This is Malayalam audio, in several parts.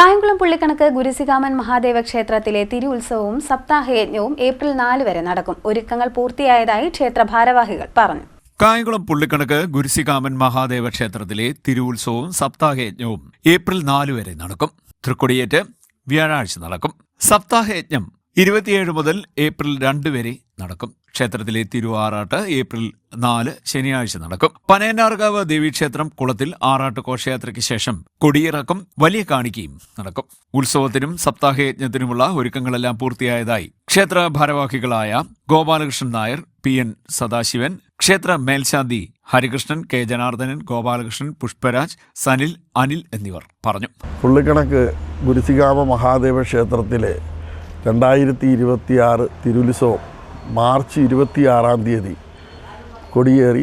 കായംകുളം പുള്ളിക്കണക്ക് ഗുരുസികാമൻ മഹാദേവ ക്ഷേത്രത്തിലെ തിരുവുത്സവവും സപ്താഹയജ്ഞവും ഏപ്രിൽ 4 വരെ നടക്കും. ഒരുക്കങ്ങൾ പൂർത്തിയായതായി ക്ഷേത്ര ഭാരവാഹികൾ പറഞ്ഞു. കായംകുളം പുള്ളിക്കണക്ക് ഗുരുസികാമൻ മഹാദേവ ക്ഷേത്രത്തിലെ തിരുവുത്സവവും സപ്താഹയജ്ഞവും ഏപ്രിൽ 4 വരെ നടക്കും. തൃക്കൊടിയേറ്റ് വ്യാഴാഴ്ച നടക്കും. സപ്താഹയജ്ഞം 27 മുതൽ ഏപ്രിൽ 2 വരെ നടക്കും. ക്ഷേത്രത്തിലെ തിരുവാറാട്ട് ഏപ്രിൽ 4 ശനിയാഴ്ച നടക്കും. പനയനാർകാവ് ദേവീക്ഷേത്രം കുളത്തിൽ ആറാട്ട് ഘോഷയാത്രയ്ക്ക് ശേഷം കൊടിയിറക്കും വലിയ കാണിക്കയും നടക്കും. ഉത്സവത്തിനും സപ്താഹയജ്ഞത്തിനുമുള്ള ഒരുക്കങ്ങളെല്ലാം പൂർത്തിയായതായി ക്ഷേത്ര ഭാരവാഹികളായ ഗോപാലകൃഷ്ണൻ നായർ, PN സദാശിവൻ, ക്ഷേത്ര മേൽശാന്തി ഹരികൃഷ്ണൻ, K ജനാർദ്ദനൻ, ഗോപാലകൃഷ്ണൻ, പുഷ്പരാജ്, സനിൽ, അനിൽ എന്നിവർ പറഞ്ഞു. പുള്ളിക്കണക്ക് ഗുരുസികാമ മഹാദേവ ക്ഷേത്രത്തിലെ 2026 തിരുവുത്സവം മാർച്ച് 26-ാം തീയതി കൊടിയേറി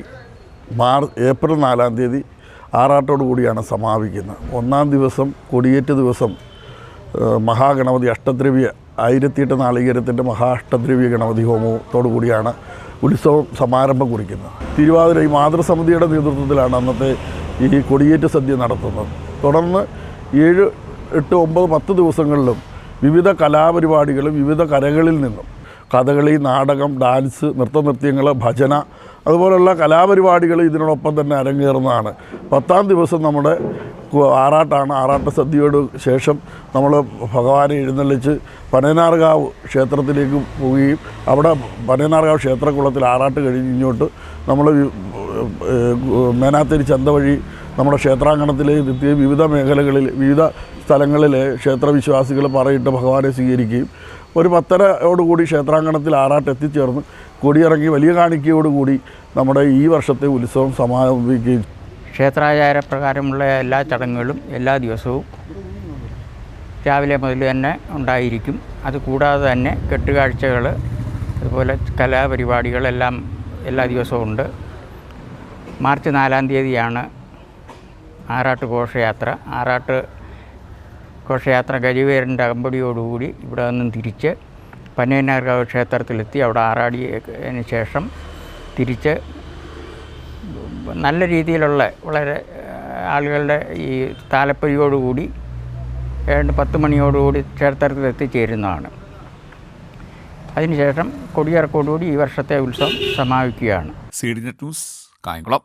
ഏപ്രിൽ 4-ാം തീയതി ആറാട്ടോടു കൂടിയാണ് സമാപിക്കുന്നത്. 1-ാം ദിവസം കൊടിയേറ്റ് ദിവസം മഹാഗണപതി അഷ്ടദ്രവ്യ 1008 നാളികേരത്തിൻ്റെ മഹാഷ്ടദ്രവ്യ ഗണപതി ഹോമത്തോടു കൂടിയാണ് ഉത്സവം സമാരംഭം കുറിക്കുന്നത്. തിരുവാതിര ഈ മാതൃസമിതിയുടെ നേതൃത്വത്തിലാണ് അന്നത്തെ ഈ കൊടിയേറ്റ് സദ്യ നടത്തുന്നത്. തുടർന്ന് 7, 8, 9, 10 ദിവസങ്ങളിലും വിവിധ കലാപരിപാടികളും വിവിധ കരകളിൽ നിന്നും കഥകളി, നാടകം, ഡാൻസ്, നൃത്തനൃത്യങ്ങൾ, ഭജന അതുപോലുള്ള കലാപരിപാടികൾ ഇതിനോടൊപ്പം തന്നെ അരങ്ങേറുന്നതാണ്. 10-ാം ദിവസം നമ്മുടെ ആറാട്ടാണ്. ആറാട്ട് സദ്യയോട് ശേഷം നമ്മൾ ഭഗവാനെ എഴുന്നള്ളിച്ച് പനയനാർകാവ് ക്ഷേത്രത്തിലേക്ക് പോവുകയും അവിടെ പനയനാർകാവ് ക്ഷേത്രക്കുളത്തിൽ ആറാട്ട് കഴിഞ്ഞ് ഇങ്ങോട്ട് നമ്മൾ മേനാത്തേരി ചന്ത വഴി നമ്മുടെ ക്ഷേത്രാങ്കണത്തിലേക്ക് എത്തിയ വിവിധ മേഖലകളിൽ വിവിധ സ്ഥലങ്ങളിലെ ക്ഷേത്രവിശ്വാസികൾ പറയിട്ട് ഭഗവാനെ സ്വീകരിക്കുകയും ഒരു 10:30 ക്ഷേത്രാങ്കണത്തിൽ ആറാട്ട് എത്തിച്ചേർന്ന് കൊടിയിറങ്ങി വലിയ കാണിക്കയോടുകൂടി നമ്മുടെ ഈ വർഷത്തെ ഉത്സവം സമാപിക്കുകയും. ക്ഷേത്രാചാരപ്രകാരമുള്ള എല്ലാ ചടങ്ങുകളും എല്ലാ ദിവസവും രാവിലെ മുതൽ തന്നെ ഉണ്ടായിരിക്കും. അതുകൂടാതെ തന്നെ കെട്ടുകാഴ്ചകൾ, അതുപോലെ കലാപരിപാടികളെല്ലാം എല്ലാ ദിവസവും ഉണ്ട്. മാർച്ച് 4-ാം തീയതിയാണ് ആറാട്ട് ഘോഷയാത്ര. ആറാട്ട് ഘോഷയാത്ര ഗജവീരൻ്റെ അകമ്പടിയോടുകൂടി ഇവിടെ നിന്നും തിരിച്ച് പനയനാർകാവ് ക്ഷേത്രത്തിലെത്തി അവിടെ ആറാടിയതിന് ശേഷം തിരിച്ച് നല്ല രീതിയിലുള്ള വളരെ ആളുകളുടെ ഈ താലപ്പൊലിയോടുകൂടി 10 മണിയോടുകൂടി ക്ഷേത്രത്തിൽ എത്തിച്ചേരുന്നതാണ്. അതിനുശേഷം കൊടിയിറക്കോടുകൂടി ഈ വർഷത്തെ ഉത്സവം സമാപിക്കുകയാണ്. CDNet news, Kayamkulam.